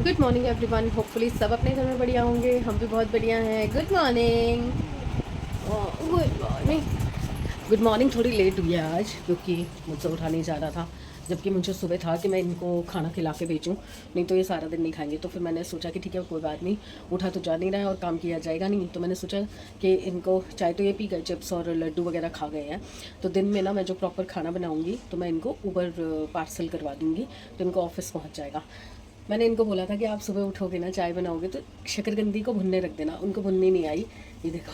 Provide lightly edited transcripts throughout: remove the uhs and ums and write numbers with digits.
Good morning everyone. Hopefully सब अपने घर में बढ़िया होंगे, हम भी बहुत बढ़िया हैं। Good morning. Good morning. Good morning थोड़ी लेट हुई है आज, क्योंकि मुझसे उठा नहीं जा रहा था, जबकि मुझे सुबह था कि मैं इनको खाना खिला के भेजूँ, नहीं तो ये सारा दिन नहीं खाएंगे। तो फिर मैंने सोचा कि ठीक है कोई बात नहीं, उठा तो जा नहीं रहा है और काम किया जाएगा नहीं, तो मैंने सोचा कि इनको चाय तो ये पी गए, चिप्स और लड्डू वगैरह खा गए हैं, तो दिन में ना मैं जो प्रॉपर खाना बनाऊँगी तो मैं इनको ऊबर पार्सल करवा दूँगी, तो इनको ऑफिस पहुँच जाएगा। मैंने इनको बोला था कि आप सुबह उठोगे ना, चाय बनाओगे तो शकरकंदी को भुनने रख देना। उनको भुननी नहीं आई। ये देखो,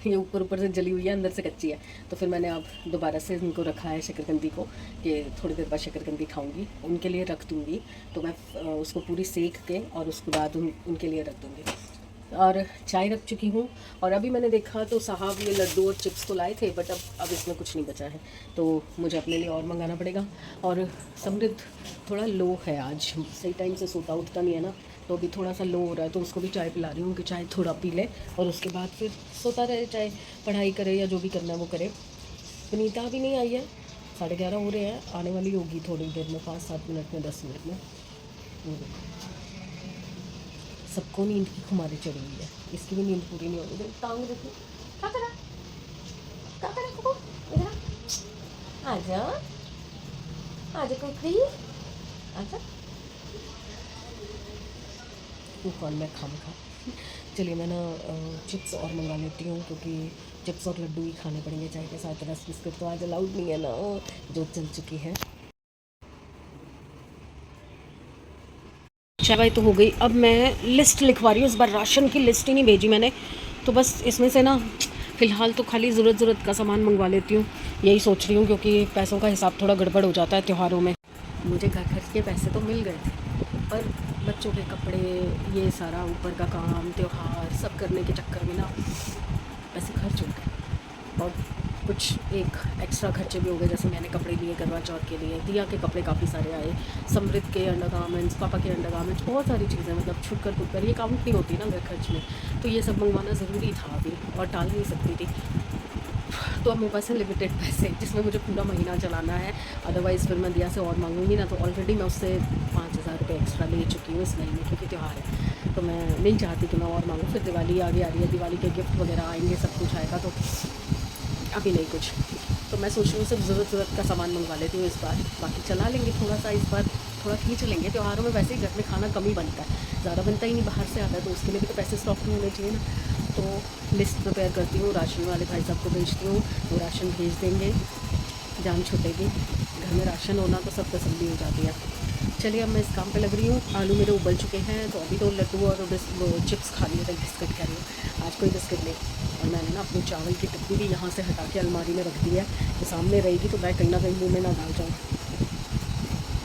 ये ऊपर ऊपर से जली हुई है, अंदर से कच्ची है। तो फिर मैंने अब दोबारा से इनको रखा है शकरकंदी को, कि थोड़ी देर बाद शकरकंदी खाऊंगी, उनके लिए रख दूँगी। तो मैं उसको पूरी सेक के और उसके बाद उनके लिए रख दूँगी। और चाय रख चुकी हूँ। और अभी मैंने देखा तो साहब ये लड्डू और चिप्स तो लाए थे, बट अब इसमें कुछ नहीं बचा है, तो मुझे अपने लिए और मंगाना पड़ेगा। और समृद्ध थोड़ा लो है आज, सही टाइम से सोता उठता नहीं है ना, तो अभी थोड़ा सा लो हो रहा है, तो उसको भी चाय पिला रही हूँ कि चाय थोड़ा पी ले और उसके बाद फिर सोता रहे, चाहे पढ़ाई करे या जो भी करना है वो करे। सुनीता भी नहीं आई है, 11:30 हो रहे हैं, आने वाली होगी थोड़ी देर में, 5-7 मिनट में, 10 मिनट में। वो देखो, सबको नींद की खुमारी चढ़ी हुई है, इसकी भी नींद पूरी नहीं हो रही। टांग देखो, क्या करा, क्या करा कुकू, इधर आजा, आजा कुकरी, आजा। वो कौन मैं खाम खा। चलिए मैं ना चिप्स और मंगा लेती हूँ, क्योंकि चिप्स और लड्डू ही खाने पड़ेंगे चाय के साथ। रस बिस्कुट तो आज अलाउड नहीं है ना, जो चल चुकी है। चाय तो हो गई, अब मैं लिस्ट लिखवा रही हूँ। इस बार राशन की लिस्ट ही नहीं भेजी मैंने, तो बस इसमें से ना फ़िलहाल तो खाली ज़रूरत का सामान मंगवा लेती हूँ, यही सोच रही हूँ, क्योंकि पैसों का हिसाब थोड़ा गड़बड़ हो जाता है त्योहारों में। मुझे घर खर्च के पैसे तो मिल गए थे, पर बच्चों के कपड़े, ये सारा ऊपर का काम, त्यौहार सब करने के चक्कर में ना पैसे खर्च हो गए। और कुछ एक एक्स्ट्रा खर्चे भी हो गए, जैसे मैंने कपड़े लिए करवा चौथ के लिए, दिया के कपड़े काफ़ी सारे आए, समृद्ध के अंडर गारमेंट्स, पापा के अंडर गारमेंट्स, बहुत सारी चीज़ें, मतलब छुट कर ये काउंट नहीं होती ना घर खर्च में, तो ये सब मंगवाना ज़रूरी था अभी, और टाल नहीं सकती थी। तो अब मेरे पास है लिमिटेड पैसे, जिसमें मुझे पूरा महीना चलाना है। अदरवाइज़ फिर मैं दिया से और मांगूंगी ना, तो ऑलरेडी मैं उससे 5,000 रुपये एक्स्ट्रा ले चुकी हूँ इस महीने, क्योंकि त्यौहार है, तो मैं नहीं चाहती कि मैं और मांगूँ। फिर दिवाली आगे आ रही है, दिवाली के गिफ्ट वगैरह आएंगे, सब कुछ आएगा, तो अभी नहीं कुछ। तो मैं सोच रही हूँ सिर्फ ज़रूरत का सामान मंगवा लेती हूँ इस बार, बाकी चला लेंगे थोड़ा सा, इस बार थोड़ा खींच लेंगे। त्योहारों में वैसे ही घर में खाना कम ही बनता है, ज़्यादा बनता ही नहीं, बाहर से आता है, तो उसके लिए भी तो पैसे स्टॉक में होने चाहिए ना। तो लिस्ट प्रिपेयर करती हूँ, राशन वाले भाई साहब को भेजती हूँ, वो राशन भेज देंगे, जान छूटेगी। घर में राशन होना तो सब तसल्ली हो जाती है। चलिए अब मैं इस काम पे लग रही हूँ। आलू मेरे उबल चुके हैं, तो अभी तो लड्डू और चिप्स खा लिए थे, बिस्किट खा रही हूँ, आज कोई बिस्किट नहीं। और मैंने ना अपनी चावल की टप्पी भी यहाँ से हटा के अलमारी में रख दी है, कि सामने रहेगी तो मैं कहीं ना कहीं मुँह में ना डाल जाऊँ।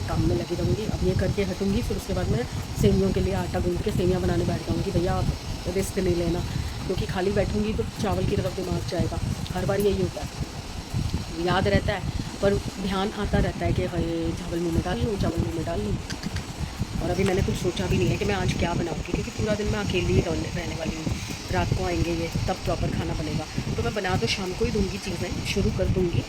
काम में लगी रहूँगी, अब ये करके हटूँगी, फिर उसके बाद मैं सेवियों के लिए आटा गूँध के सेवियाँ बनाने बैठ जाऊँगी। भैया आप रिस्क नहीं लेना, क्योंकि खाली बैठूँगी तो चावल की तरफ दिमाग जाएगा। हर बार यही होता है, याद रहता है पर ध्यान आता रहता है कि भाई चावल मुँह में डाल लूँ, चावल मुँह में डाल लूँ। और अभी मैंने कुछ सोचा भी नहीं है कि मैं आज क्या बनाऊँगी, क्योंकि पूरा दिन मैं अकेली ही रहने वाली हूँ। रात को आएंगे ये, तब प्रॉपर खाना बनेगा, तो मैं बना तो शाम को ही दूँगी, चीज़ें शुरू कर दूँगी।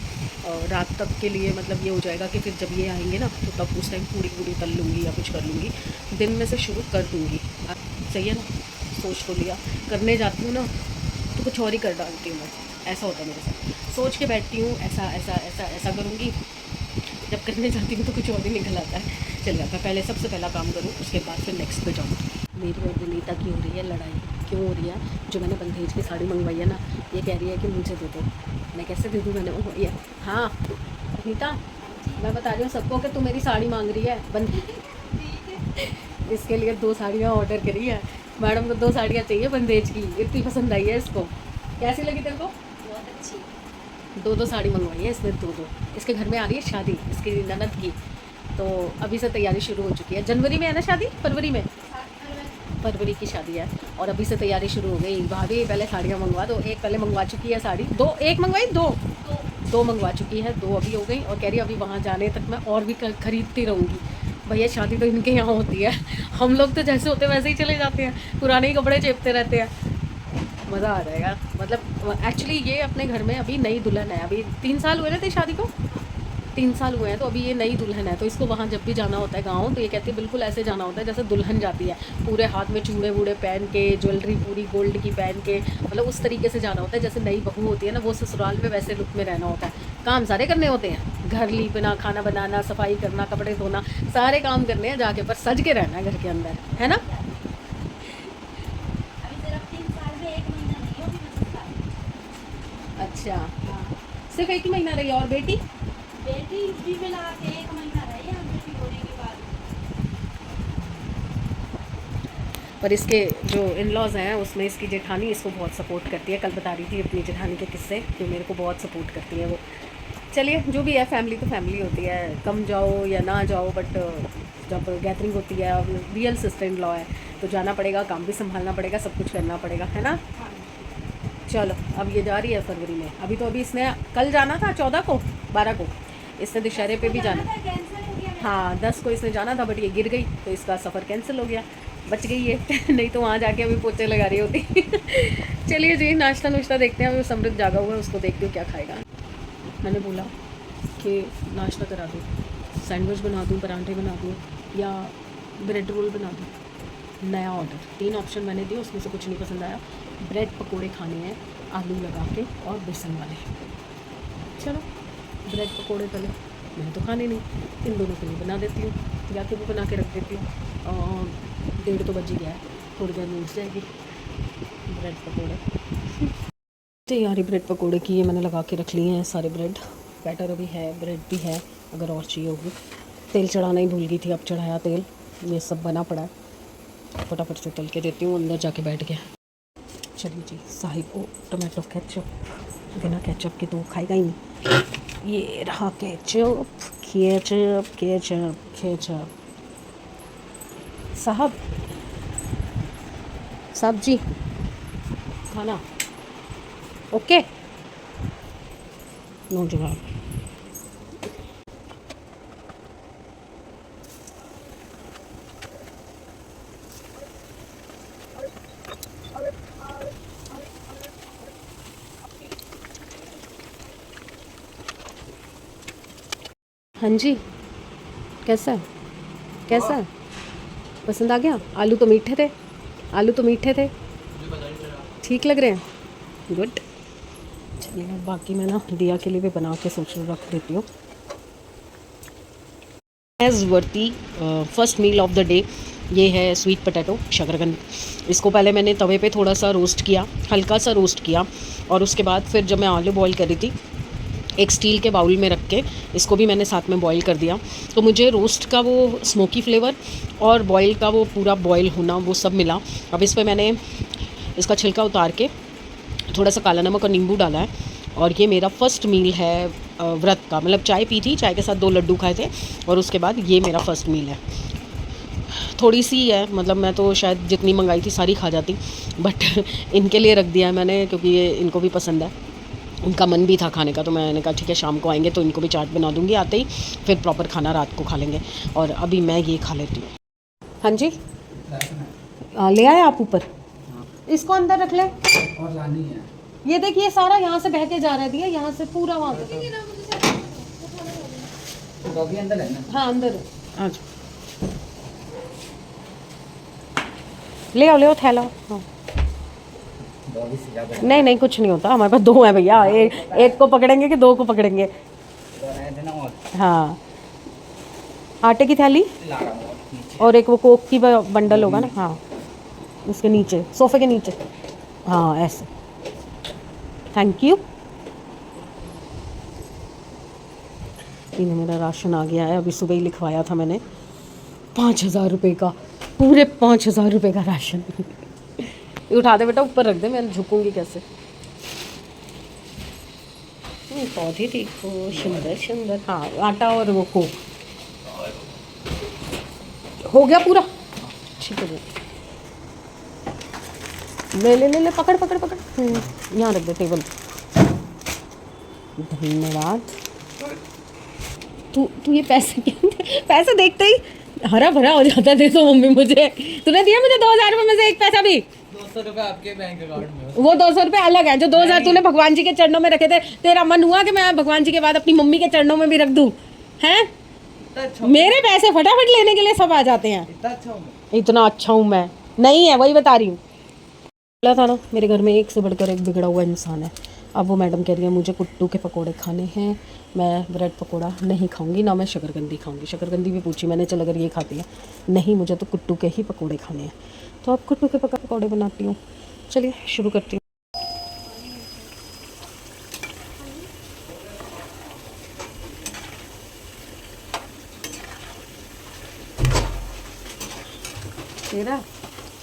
और रात तक के लिए मतलब ये हो जाएगा कि फिर जब ये आएंगे ना, तो तब उस टाइम पूड़ी पूड़ी तल लूँगी या कुछ कर लूँगी, दिन में से शुरू कर दूँगी। सही है ना, सोच तो लिया, करने जाती हूँ ना तो कुछ और ही कर डालती हूँ मैं, ऐसा होता है मेरे साथ। सोच के बैठती हूँ ऐसा ऐसा ऐसा ऐसा करूँगी, जब करने जाती हूँ तो कुछ और ही निकल आता है। चल जाता है, पहले सबसे पहला काम करूँ, उसके बाद फिर नेक्स्ट पे जाऊँ। मेरी और विनीता की हो रही है लड़ाई, क्यों हो रही है? जो मैंने बंदेज की साड़ी मंगवाई है ना, ये कह रही है कि मुझे दे दो। मैं कैसे दे दूँ? मैंने वो भैया, हाँ विनीता, मैं बता रही हूँ सबको कि तू मेरी साड़ी मांग रही है, बंद इसके लिए 2 साड़ियाँ ऑर्डर करी है मैडम को, 2 साड़ियाँ चाहिए बंदेज की, इतनी पसंद आई है इसको। कैसी लगी तेरे को? बहुत अच्छी। 2 साड़ी मंगवाई है इसने, 2 इसके घर में आ रही है शादी इसकी ननद की, तो अभी से तैयारी शुरू हो चुकी है। जनवरी में है ना शादी, फरवरी की शादी है, और अभी से तैयारी शुरू हो गई। भाभी पहले साड़ियाँ मंगवा दो, एक पहले मंगवा चुकी है साड़ी, एक मंगवाई, दो मंगवा चुकी है, 2 अभी हो गई, और कह रही अभी वहाँ जाने तक मैं और भी खरीदती रहूँगी। भैया शादी तो इनके यहाँ होती है, हम लोग तो जैसे होते वैसे ही चले जाते हैं, पुराने ही कपड़े चेपते रहते हैं। मज़ा आ जाएगा। मतलब एक्चुअली ये अपने घर में अभी नई दुल्हन है, अभी 3 साल हुए थे शादी को, 3 साल हुए हैं, तो अभी ये नई दुल्हन है, तो इसको वहाँ जब भी जाना होता है गाँव, तो ये कहती है बिल्कुल ऐसे जाना होता है जैसे दुल्हन जाती है, पूरे हाथ में चूड़े वूड़े पहन के, ज्वेलरी पूरी गोल्ड की पहन के, मतलब उस तरीके से जाना होता है जैसे नई बहू होती है ना, वो ससुराल में वैसे लुक में रहना होता है। काम सारे करने होते हैं, घर लीपना, खाना बनाना, सफाई करना, कपड़े धोना, सारे काम करने हैं जाके, पर सज के रहना है घर के अंदर, है ना। अच्छा, सिर्फ 1 ही महीना रही और बेटी भी मिला के 1 महीना रही है बेटी होने के बाद। पर इसके जो इन लॉज हैं उसमें इसकी जेठानी इसको बहुत सपोर्ट करती है। कल बता रही थी अपनी जेठानी के किस्से कि मेरे को बहुत सपोर्ट करती है वो। चलिए जो भी है, फैमिली तो फैमिली होती है, कम जाओ या ना जाओ, बट जब गैदरिंग होती है और रियल सिस्टर इन लॉ है तो जाना पड़ेगा, काम भी संभालना पड़ेगा, सब कुछ करना पड़ेगा, है ना। चलो अब ये जा रही है फरवरी में, अभी इसने कल जाना था 14 को, 12 को इसने दशहरे पे भी जाना। हाँ 10 को इसने जाना था, बट ये गिर गई तो इसका सफ़र कैंसिल हो गया, बच गई है नहीं तो वहाँ जाके अभी पोछे लगा रही होती चलिए जी, नाश्ता नुश्ता देखते हैं। अभी समृद्ध जागा हुआ है, उसको देखते हो क्या खाएगा। मैंने बोला कि नाश्ता करा दूँ, सैंडविच बना दूँ, परांठे बना दूँ या ब्रेड रोल बना दूँ। नया ऑर्डर, 3 ऑप्शन मैंने दिए, उसमें से कुछ नहीं पसंद आया। ब्रेड पकोड़े खाने हैं आलू लगा के और बेसन वाले। चलो ब्रेड पकोड़े तले मैंने तो खाने नहीं, इन दोनों के लिए बना देती हूँ, या तो वो बना के रख देती हूँ। 1:30 तो बज ही गया है, थोड़ी देर में उठ जाएगी। ब्रेड पकोड़े तैयारी, ब्रेड पकोड़े की ये मैंने लगा के रख लिए हैं सारे ब्रेड, बैटर भी है, ब्रेड भी है, अगर और चाहिए होगी। तेल चढ़ाना ही भूल गई थी, अब चढ़ाया तेल, ये सब बना पड़ा है, फटाफट से तल के देती हूँ, अंदर जाके बैठ गया। चलिए जी, साहिब को टोमेटो केचप, बिना केचप के तो खाएगा ही नहीं। ये रहा केचप केचप केचप केचप। साहब जी खाना ओके, नो जवाब। हाँ जी, कैसा कैसा पसंद आ गया? आलू तो मीठे थे, आलू तो मीठे थे, ठीक लग रहे हैं, गुड। चलिए बाकी मैं ना दिया के लिए भी बना के सोच रख देती हूँ। As very first meal of the day ये है स्वीट पोटैटो शकरकंद। इसको पहले मैंने तवे पे थोड़ा सा रोस्ट किया, हल्का सा रोस्ट किया, और उसके बाद फिर जब मैं आलू बॉईल कर रही थी एक स्टील के बाउल में रख के इसको भी मैंने साथ में बॉईल कर दिया। तो मुझे रोस्ट का वो स्मोकी फ्लेवर और बॉईल का वो पूरा बॉईल होना वो सब मिला। अब इस पर मैंने इसका छिलका उतार के थोड़ा सा काला नमक और नींबू डाला है, और ये मेरा फर्स्ट मील है व्रत का। मतलब चाय पी थी, चाय के साथ 2 लड्डू खाए थे, और उसके बाद ये मेरा फर्स्ट मील है। थोड़ी सी है, मतलब मैं तो शायद जितनी मंगाई थी सारी खा जाती, बट इनके लिए रख दिया है मैंने क्योंकि ये इनको भी पसंद है, उनका मन भी था खाने का। तो मैंने कहा ठीक है, शाम को आएंगे तो इनको भी चाट बना दूंगी आते ही, फिर प्रॉपर खाना रात को खा लेंगे। और अभी मैं ये खा लेती हूँ। हाँ जी, ले आए आप ऊपर? इसको अंदर रख ले, और लानी है। ये देखिए सारा यहाँ से बह के जा रहा है दिया, यहाँ से पूरा वहाँ तक। डॉगी अंदर है ना? हाँ अंदर है, आज ले आओ थैला। हाँ डॉगी से ज्यादा नहीं कुछ नहीं होता, हमारे पास 2 हैं भैया, एक को पकड़ेंगे कि 2 को पकड़ेंगे। हाँ आटे की थैली ला रहा हूँ नीचे। और एक वो कोक की बंडल होगा ना, हाँ उसके नीचे, सोफे के नीचे, हाँ ऐसे। Thank you. ये मेरा राशन आ गया है, अभी सुबह ही लिखवाया था मैंने, 5,000 रुपये का, पूरे 5,000 रुपये का राशन ये उठा दे बेटा, ऊपर रख दे, मैं झुकूंगी कैसे। पौधे देखो सुंदर सुंदर। हाँ आटा और वो कोक हो गया पूरा, ठीक है। ले पकड़ यहाँ रख दे टेबल। धन्यवाद। तू ये पैसे देखते ही हरा भरा हो जाता। दे तो मम्मी मुझे, तूने दिया मुझे 2,000 रुपये में से एक पैसा भी? 200 रुपए आपके बैंक अकाउंट में। वो 200 रुपये अलग है, जो 2000 तूने भगवान जी के चरणों में रखे थे। तेरा मन हुआ कि मैं भगवान जी के बाद अपनी मम्मी के चरणों में भी रख दूं? हैं? इतना अच्छा मेरे पैसे फटाफट लेने के लिए सब आ जाते हैं। इतना अच्छा हूँ मैं। इतना अच्छा हूँ मैं? नहीं है, वही बता रही हूँ। बोला था ना, मेरे घर में एक से बढ़कर एक बिगड़ा हुआ इंसान है। अब वो मैडम कह रही है मुझे कुट्टू के पकोड़े खाने हैं, मैं ब्रेड पकोड़ा नहीं खाऊंगी, ना मैं शकरकंदी खाऊंगी। शकरकंदी भी पूछी मैंने, चल अगर ये खाती है, नहीं मुझे तो कुट्टू के ही पकोड़े खाने हैं। तो अब कुट्टू के पकोड़े बनाती हूँ। चलिए शुरू करती हूँ। तेरा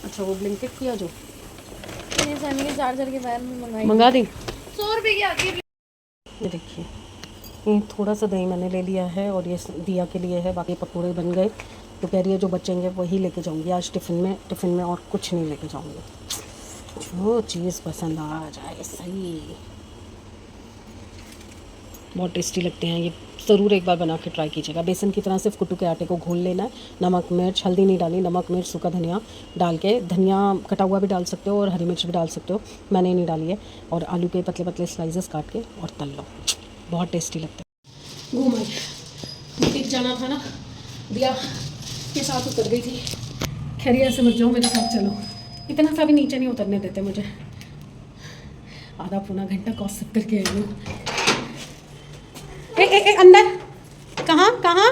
अच्छा वो ब्लिंकिट किया जो ये सनी के चार्जर के वायर में मंगाई। मंगा दी। 100 रुपए की आती है। ये देखिए, ये थोड़ा सा दही मैंने ले लिया है और ये दिया के लिए है, बाकी पकोड़े बन गए। तो कह रही है जो बचेंगे वही लेके जाऊंगी आज टिफ़िन में और कुछ नहीं लेके जाऊंगी। जो चीज़ पसंद आ जाए सही। बहुत टेस्टी लगते हैं ये, ज़रूर एक बार बना के ट्राई कीजिएगा। बेसन की तरह सिर्फ कुट्टू के आटे को घोल लेना है। नमक मिर्च हल्दी नहीं डाली, नमक मिर्च सूखा धनिया डाल के, धनिया कटा हुआ भी डाल सकते हो और हरी मिर्च भी डाल सकते हो, मैंने नहीं डाली है। और आलू के पतले पतले स्लाइसेस काट के और तल लो, बहुत टेस्टी लगता है। घूम आई, टिक जाना था ना, दिया के साथ उतर गई थी। खैरिया से मत जाओ, मेरे साथ चलो। इतना सा भी नीचे नहीं उतरने देते मुझे। आधा पौना घंटा गॉसिप करके आई हूँ। ए अंदर कहाँ कहाँ?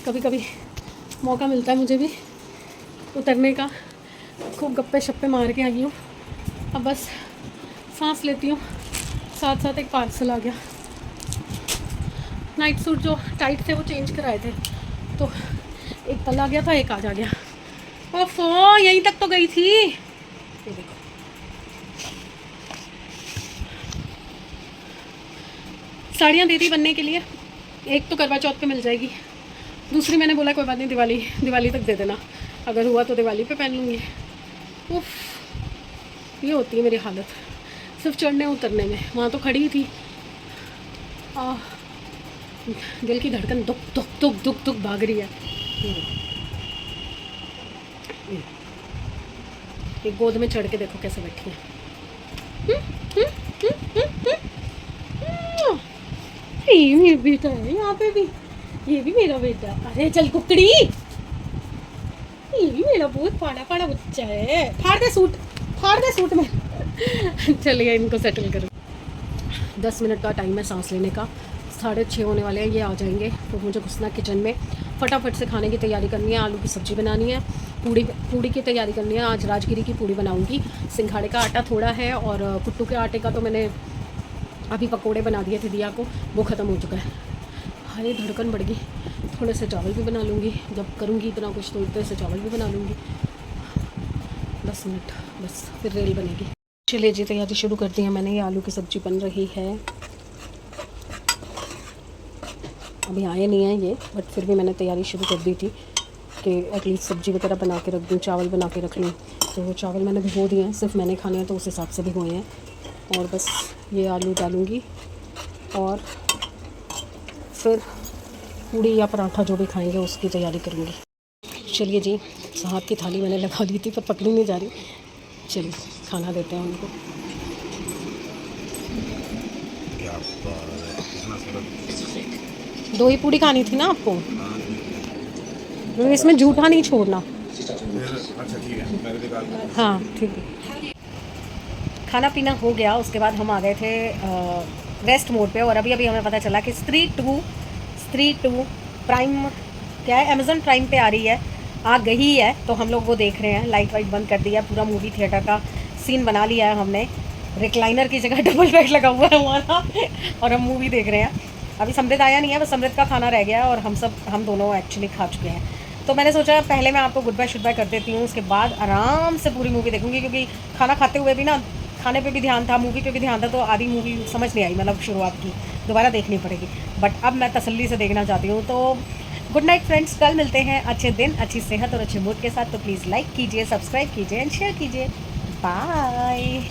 कभी कभी मौका मिलता है मुझे भी उतरने का। खूब गप्पे शप्पे मार के आई हूँ। अब बस सांस लेती हूँ। साथ साथ एक पार्सल आ गया। नाइट सूट जो टाइट थे वो चेंज कराए थे, तो एक कल आ गया था, एक आज आ गया। ओफो, यहीं तक तो गई थी। ये देखो, साड़ियाँ दे दी बनने के लिए। एक तो करवा चौथ पे मिल जाएगी, दूसरी मैंने बोला कोई बात नहीं, दिवाली तक दे देना, अगर हुआ तो दिवाली पे पहन लूँगी। उफ, ये होती है मेरी हालत सिर्फ चढ़ने उतरने में। वहाँ तो खड़ी थी, दिल की धड़कन दुख दुख दुख दुख दुख भाग रही है। ये गोद में चढ़ के देखो कैसे बैठी है। ये मेरा बेटा है, यहाँ पे भी ये भी मेरा बेटा। अरे चल कुकड़ी, ये भी मेरा बहुत पाड़ा पाड़ा बच्चा है। फाड़ दे सूट में। चलिए इनको सेटल करो। 10 मिनट का टाइम है सांस लेने का। 6:30 होने वाले हैं, ये आ जाएंगे तो मुझे घुसना किचन में, फटाफट से खाने की तैयारी करनी है। आलू की सब्ज़ी बनानी है, पूड़ी की तैयारी करनी है। आज राजगिरी की पूड़ी बनाऊंगी। सिंघाड़े का आटा थोड़ा है और कुट्टू के आटे का तो मैंने अभी पकोड़े बना दिए थे दिया को, वो ख़त्म हो चुका है। हाय धड़कन बढ़ गई। थोड़े से चावल भी बना लूँगी, जब करूँगी इतना कुछ तो इतने से चावल भी बना लूँगी। 10 मिनट बस, फिर रेल बनेगी। चलिए जी, तैयारी शुरू कर दी है मैंने। ये आलू की सब्ज़ी बन रही है। अभी आए नहीं हैं ये, बट फिर भी मैंने तैयारी शुरू कर दी थी कि एटलीस्ट सब्ज़ी वगैरह बना के रख दूँ, चावल बना के रख लूँ। तो वो चावल मैंने भिगो दिए हैं, सिर्फ मैंने खाने हैं तो उस हिसाब से भिगोए हैं। और बस ये आलू डालूँगी और फिर पूड़ी या पराठा जो भी खाएंगे उसकी तैयारी करूँगी। चलिए जी, हाथ की थाली मैंने लगा दी थी पर पकड़ी नहीं जा रही। चलिए खाना देते हैं उनको। दो ही पूड़ी खानी थी ना आपको, इसमें जूठा नहीं छोड़ना। अच्छा ठीक है, हाँ ठीक है। खाना पीना हो गया, उसके बाद हम आ गए थे रेस्ट मोड पे। और अभी हमें पता चला कि स्त्री टू प्राइम क्या है, अमेज़न प्राइम पे आ रही है, आ गई है। तो हम लोग वो देख रहे हैं। लाइट वाइट बंद कर दिया, पूरा मूवी थिएटर का सीन बना लिया है हमने। रिक्लाइनर की जगह डबल बेड लगा हुआ है हमारा और हम मूवी देख रहे हैं। अभी समृद्ध आया नहीं है, बस समृद्ध का खाना रह गया है और हम दोनों एक्चुअली खा चुके हैं। तो मैंने सोचा पहले मैं आपको गुड बाय कर देती हूँ, उसके बाद आराम से पूरी मूवी देखूँगी। क्योंकि खाना खाते हुए भी ना, खाने पे भी ध्यान था, मूवी पे भी ध्यान था, तो आधी मूवी समझ नहीं आई, मतलब शुरुआत की दोबारा देखनी पड़ेगी। बट अब मैं तसल्ली से देखना चाहती हूँ। तो गुड नाइट फ्रेंड्स, कल मिलते हैं अच्छे दिन, अच्छी सेहत और अच्छे मूड के साथ। तो प्लीज़ लाइक कीजिए, सब्सक्राइब कीजिए एंड शेयर कीजिए। बाय।